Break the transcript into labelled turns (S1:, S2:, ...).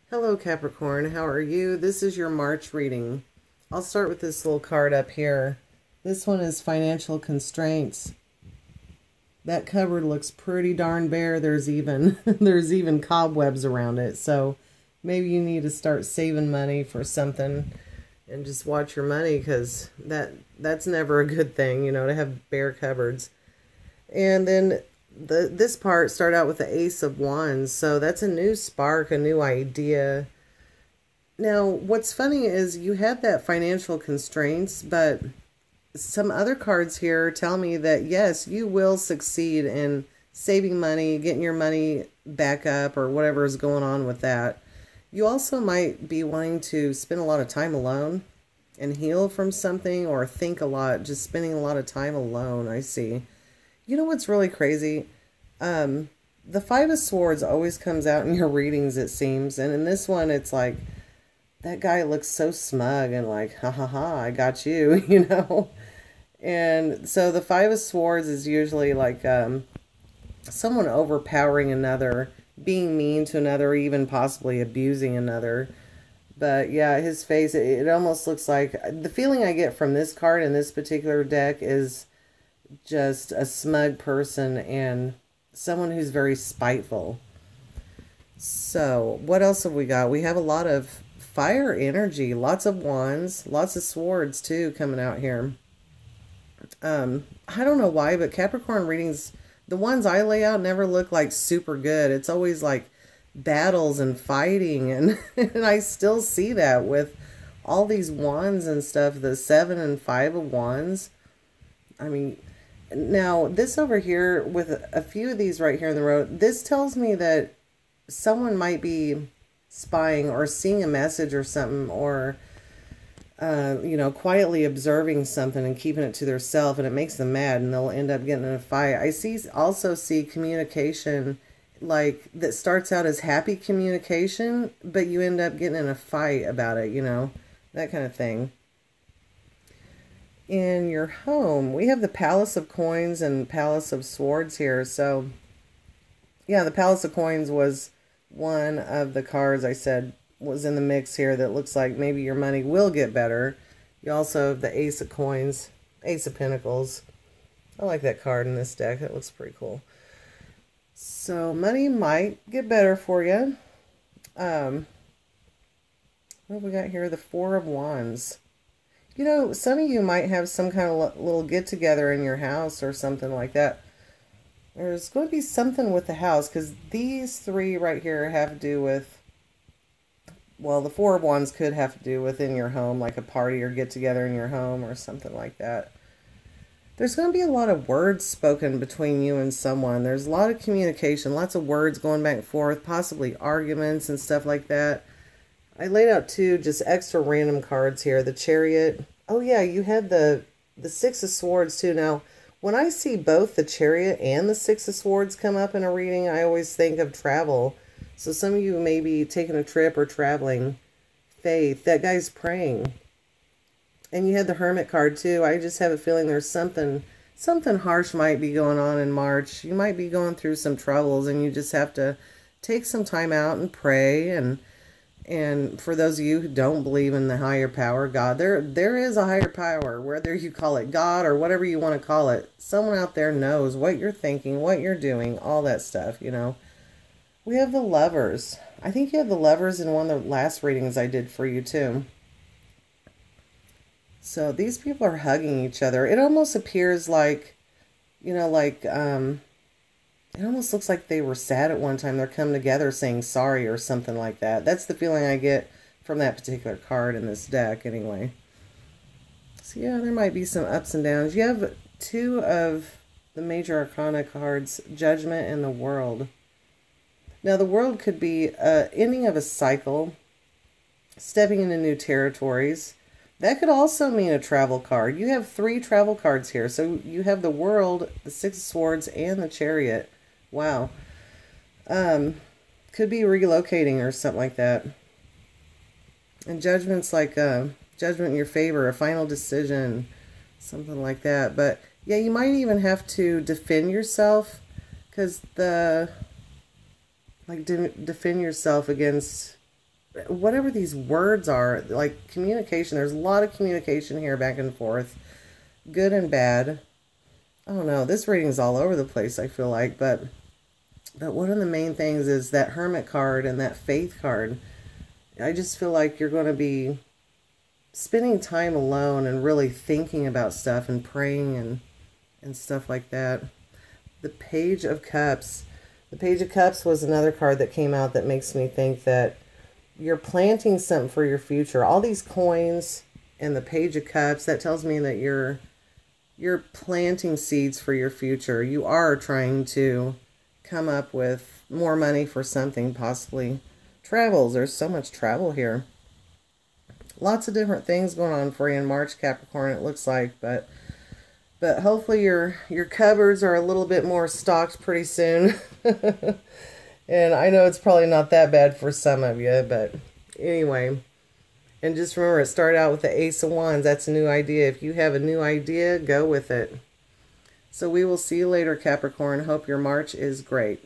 S1: Hello Capricorn, how are you? This is your March reading. I'll start with this little card up here. This one is financial constraints. That cupboard looks pretty darn bare. There's even there's even cobwebs around it. So maybe you need to start saving money for something and just watch your money, because that's never a good thing, to have bare cupboards. And then this part start out with the Ace of Wands, so that's a new spark, a new idea. Now, what's funny is you have that financial constraints, but some other cards here tell me that yes, you will succeed in saving money, getting your money back up, or whatever is going on with that. You also might be wanting to spend a lot of time alone and heal from something, or think a lot, just spending a lot of time alone, I see. You know what's really crazy? The Five of Swords always comes out in your readings, it seems. And in this one, it's like, that guy looks so smug and like, ha ha ha, I got you, And so the Five of Swords is usually like someone overpowering another, being mean to another, or even possibly abusing another. But yeah, his face, it almost looks like, the feeling I get from this card in this particular deck is just a smug person and someone who's very spiteful. So what else have we got? We have a lot of fire energy, lots of wands, lots of swords too coming out here. I don't know why, but Capricorn readings, the ones I lay out never look like super good. It's always like battles and fighting, and, and I still see that with all these wands and stuff, the 7 and 5 of wands. I mean, now this over here with a few of these right here in the road, this tells me that someone might be spying or seeing a message or something, or quietly observing something and keeping it to themselves, and it makes them mad and they'll end up getting in a fight. I also see communication like that starts out as happy communication, but you end up getting in a fight about it, that kind of thing. In your home, we have the Palace of Coins and Palace of Swords here. So yeah, the Palace of Coins was one of the cards I said was in the mix here that looks like maybe your money will get better. You also have the Ace of Coins, Ace of Pentacles. I like that card in this deck. That looks pretty cool. So money might get better for you. What have we got here? The Four of Wands. Some of you might have some kind of little get-together in your house or something like that. There's going to be something with the house, because these three right here have to do with, well, the Four of Wands could have to do with in your home, like a party or get-together in your home or something like that. There's going to be a lot of words spoken between you and someone. There's a lot of communication, lots of words going back and forth, possibly arguments and stuff like that. I laid out two just extra random cards here. The Chariot. Oh yeah, you had the Six of Swords too. Now, when I see both the Chariot and the Six of Swords come up in a reading, I always think of travel. So some of you may be taking a trip or traveling. Faith. That guy's praying. And you had the Hermit card too. I just have a feeling there's something harsh might be going on in March. You might be going through some troubles, and you just have to take some time out and pray. And for those of you who don't believe in the higher power, God, there is a higher power, whether you call it God or whatever you want to call it. Someone out there knows what you're thinking, what you're doing, all that stuff, We have the Lovers. I think you had the Lovers in one of the last readings I did for you too. So these people are hugging each other. It almost appears like, it almost looks like they were sad at one time. They're coming together saying sorry or something like that. That's the feeling I get from that particular card in this deck anyway. So yeah, there might be some ups and downs. You have two of the major arcana cards, Judgment and the World. Now the World could be ending of a cycle, stepping into new territories. That could also mean a travel card. You have 3 travel cards here. So you have the World, the Six of Swords, and the Chariot. Wow. Could be relocating or something like that. And Judgment's like judgment in your favor, a final decision, something like that. But yeah, you might even have to defend yourself, because defend yourself against whatever these words are, like communication. There's a lot of communication here back and forth, good and bad. I don't know. This reading's all over the place, I feel like, but one of the main things is that Hermit card and that Faith card. I just feel like you're going to be spending time alone and really thinking about stuff and praying and stuff like that. The Page of Cups. The Page of Cups was another card that came out that makes me think that you're planting something for your future. All these coins and the Page of Cups, that tells me that you're planting seeds for your future. You are trying to come up with more money for something, possibly travels. There's so much travel here. Lots of different things going on for you in March, Capricorn, it looks like, but hopefully your cupboards are a little bit more stocked pretty soon. And I know it's probably not that bad for some of you, but anyway. And just remember, it started out with the Ace of Wands. That's a new idea. If you have a new idea, go with it. So we will see you later, Capricorn. Hope your March is great.